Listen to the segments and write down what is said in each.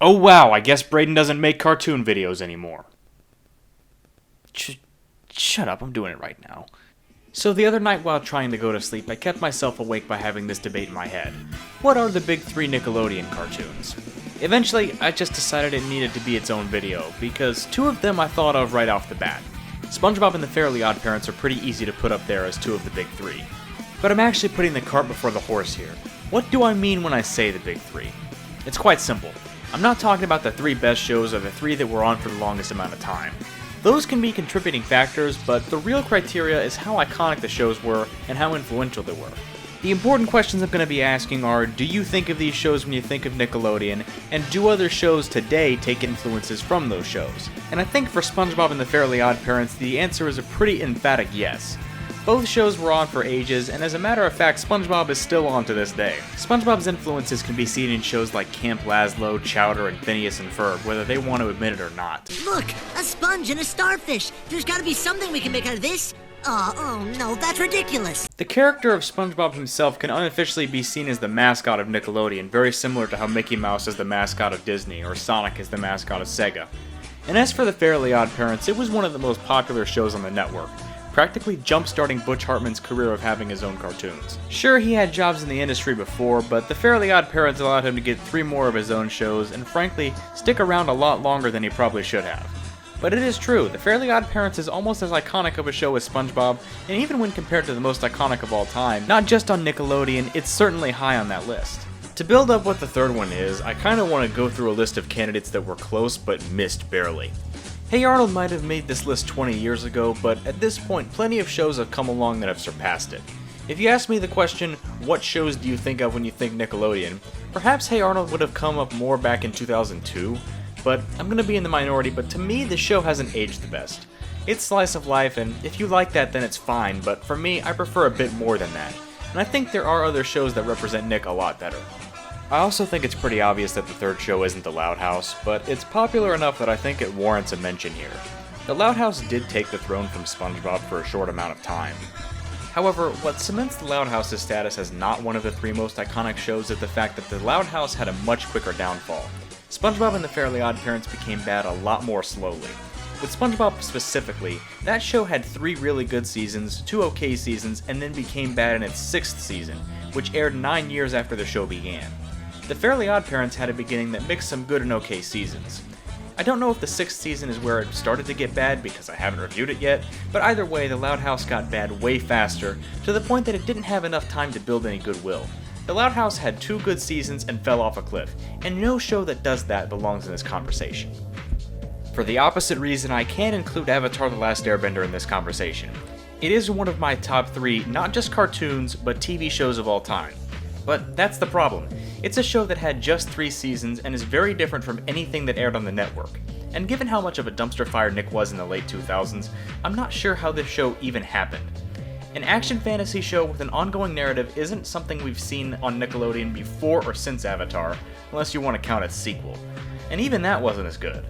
Oh wow, I guess Braden doesn't make cartoon videos anymore. Shut up, I'm doing it right now. So the other night while trying to go to sleep, I kept myself awake by having this debate in my head. What are the big three Nickelodeon cartoons? Eventually, I just decided it needed to be its own video, because two of them I thought of right off the bat. SpongeBob and the Fairly OddParents are pretty easy to put up there as two of the big three. But I'm actually putting the cart before the horse here. What do I mean when I say the big three? It's quite simple. I'm not talking about the three best shows or the three that were on for the longest amount of time. Those can be contributing factors, but the real criteria is how iconic the shows were and how influential they were. The important questions I'm going to be asking are, do you think of these shows when you think of Nickelodeon, and do other shows today take influences from those shows? And I think for SpongeBob and the Fairly OddParents, the answer is a pretty emphatic yes. Both shows were on for ages, and as a matter of fact, SpongeBob is still on to this day. SpongeBob's influences can be seen in shows like Camp Lazlo, Chowder, and Phineas and Ferb, whether they want to admit it or not. Look, a sponge and a starfish. There's gotta be something we can make out of this. Oh no, that's ridiculous. The character of SpongeBob himself can unofficially be seen as the mascot of Nickelodeon, very similar to how Mickey Mouse is the mascot of Disney, or Sonic is the mascot of Sega. And as for the Fairly OddParents, it was one of the most popular shows on the network, practically jump-starting Butch Hartman's career of having his own cartoons. Sure, he had jobs in the industry before, but the Fairly OddParents allowed him to get 3 more of his own shows, and frankly, stick around a lot longer than he probably should have. But it is true, the Fairly OddParents is almost as iconic of a show as SpongeBob, and even when compared to the most iconic of all time, not just on Nickelodeon, it's certainly high on that list. To build up what the third one is, I kinda want to go through a list of candidates that were close but missed barely. Hey Arnold might have made this list 20 years ago, but at this point, plenty of shows have come along that have surpassed it. If you ask me the question, what shows do you think of when you think Nickelodeon, perhaps Hey Arnold would have come up more back in 2002, but I'm gonna be in the minority, but to me, the show hasn't aged the best. It's slice of life, and if you like that, then it's fine, but for me, I prefer a bit more than that, and I think there are other shows that represent Nick a lot better. I also think it's pretty obvious that the third show isn't The Loud House, but it's popular enough that I think it warrants a mention here. The Loud House did take the throne from SpongeBob for a short amount of time. However, what cements The Loud House's status as not one of the 3 most iconic shows is the fact that The Loud House had a much quicker downfall. SpongeBob and the Fairly OddParents became bad a lot more slowly. With SpongeBob specifically, that show had 3 really good seasons, 2 okay seasons, and then became bad in its 6th season, which aired 9 years after the show began. The Fairly OddParents had a beginning that mixed some good and okay seasons. I don't know if the 6th season is where it started to get bad because I haven't reviewed it yet, but either way, The Loud House got bad way faster, to the point that it didn't have enough time to build any goodwill. The Loud House had 2 good seasons and fell off a cliff, and no show that does that belongs in this conversation. For the opposite reason, I can't include Avatar: The Last Airbender in this conversation. It is one of my top 3, not just cartoons, but TV shows of all time. But that's the problem. It's a show that had just 3 seasons and is very different from anything that aired on the network. And given how much of a dumpster fire Nick was in the late 2000s, I'm not sure how this show even happened. An action fantasy show with an ongoing narrative isn't something we've seen on Nickelodeon before or since Avatar, unless you want to count its sequel. And even that wasn't as good.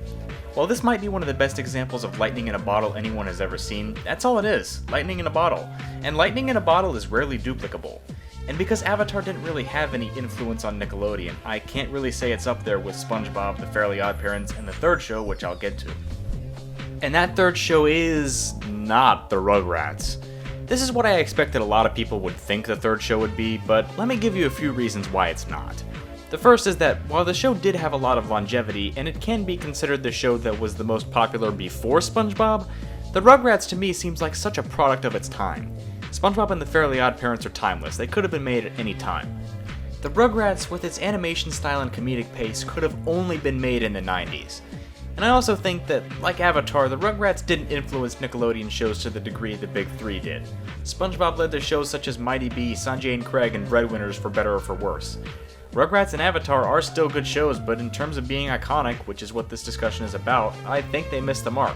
While this might be one of the best examples of lightning in a bottle anyone has ever seen, that's all it is, lightning in a bottle. And lightning in a bottle is rarely duplicable. And because Avatar didn't really have any influence on Nickelodeon, I can't really say it's up there with SpongeBob, the Fairly OddParents, and the third show, which I'll get to. And that third show is not the Rugrats. This is what I expected a lot of people would think the third show would be, but let me give you a few reasons why it's not. The first is that while the show did have a lot of longevity, and it can be considered the show that was the most popular before SpongeBob, the Rugrats to me seems like such a product of its time. SpongeBob and the Fairly OddParents are timeless, they could have been made at any time. The Rugrats, with its animation style and comedic pace, could have only been made in the 90s. And I also think that, like Avatar, the Rugrats didn't influence Nickelodeon shows to the degree the Big Three did. SpongeBob led to shows such as Mighty B, Sanjay and Craig, and Breadwinners for better or for worse. Rugrats and Avatar are still good shows, but in terms of being iconic, which is what this discussion is about, I think they missed the mark.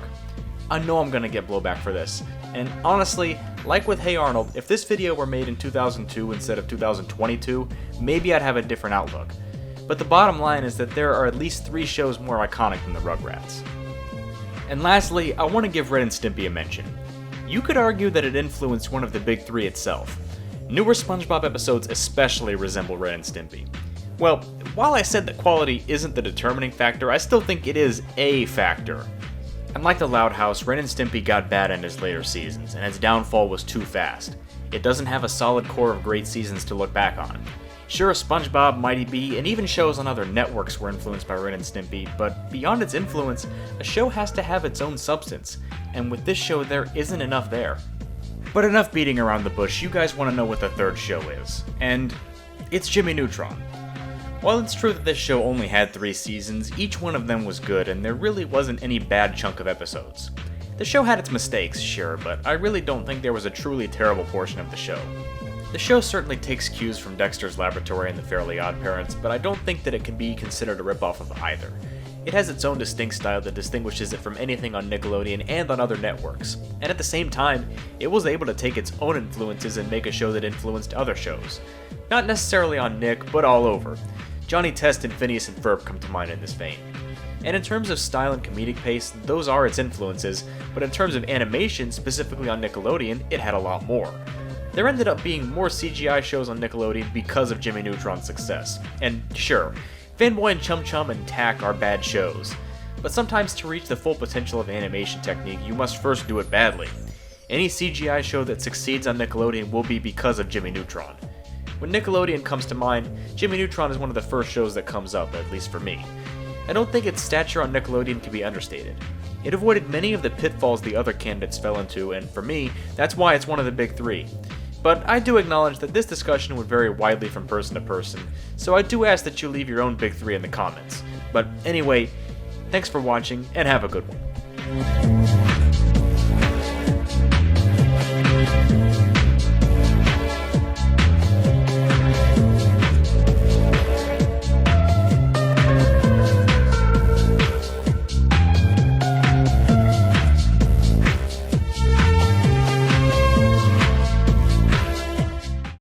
I know I'm gonna get blowback for this, and honestly, like with Hey Arnold, if this video were made in 2002 instead of 2022, maybe I'd have a different outlook. But the bottom line is that there are at least 3 shows more iconic than the Rugrats. And lastly, I want to give Ren and Stimpy a mention. You could argue that it influenced one of the big 3 itself. Newer SpongeBob episodes especially resemble Ren and Stimpy. Well, while I said that quality isn't the determining factor, I still think it is a factor. Unlike the Loud House, Ren and Stimpy got bad in his later seasons, and its downfall was too fast. It doesn't have a solid core of great seasons to look back on. Sure, SpongeBob, Mighty Bee, and even shows on other networks were influenced by Ren and Stimpy, but beyond its influence, a show has to have its own substance, and with this show there isn't enough there. But enough beating around the bush, you guys want to know what the third show is, and it's Jimmy Neutron. While it's true that this show only had 3 seasons, each one of them was good, and there really wasn't any bad chunk of episodes. The show had its mistakes, sure, but I really don't think there was a truly terrible portion of the show. The show certainly takes cues from Dexter's Laboratory and the Fairly Odd Parents, but I don't think that it can be considered a ripoff of either. It has its own distinct style that distinguishes it from anything on Nickelodeon and on other networks, and at the same time, it was able to take its own influences and make a show that influenced other shows. Not necessarily on Nick, but all over. Johnny Test and Phineas and Ferb come to mind in this vein. And in terms of style and comedic pace, those are its influences, but in terms of animation, specifically on Nickelodeon, it had a lot more. There ended up being more CGI shows on Nickelodeon because of Jimmy Neutron's success. And sure, Fanboy and Chum Chum and Tack are bad shows, but sometimes to reach the full potential of animation technique, you must first do it badly. Any CGI show that succeeds on Nickelodeon will be because of Jimmy Neutron. When Nickelodeon comes to mind, Jimmy Neutron is one of the first shows that comes up, at least for me. I don't think its stature on Nickelodeon can be understated. It avoided many of the pitfalls the other candidates fell into, and for me, that's why it's one of the big 3. But I do acknowledge that this discussion would vary widely from person to person, so I do ask that you leave your own big 3 in the comments. But anyway, thanks for watching, and have a good one.